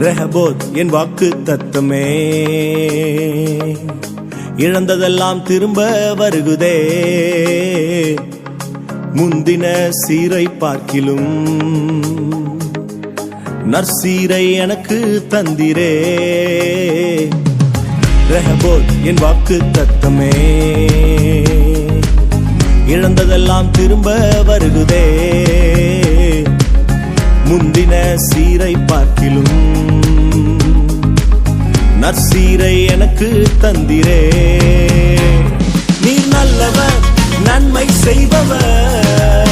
Rehoboth என் வாக்கு தத்தமே, இழந்ததெல்லாம் திரும்ப வருகுதே. முந்தின சீரை பார்க்கிலும் நற்சீரை எனக்கு தந்திரே. ரெஹபோத் என் வாக்கு தத்தமே, இழந்ததெல்லாம் திரும்ப வருகுதே. முந்தின சீரை பார்க்கிலும் நற்சீரை எனக்கு தந்திரே. நீர் நல்லவர், நன்மை செய்பவர்,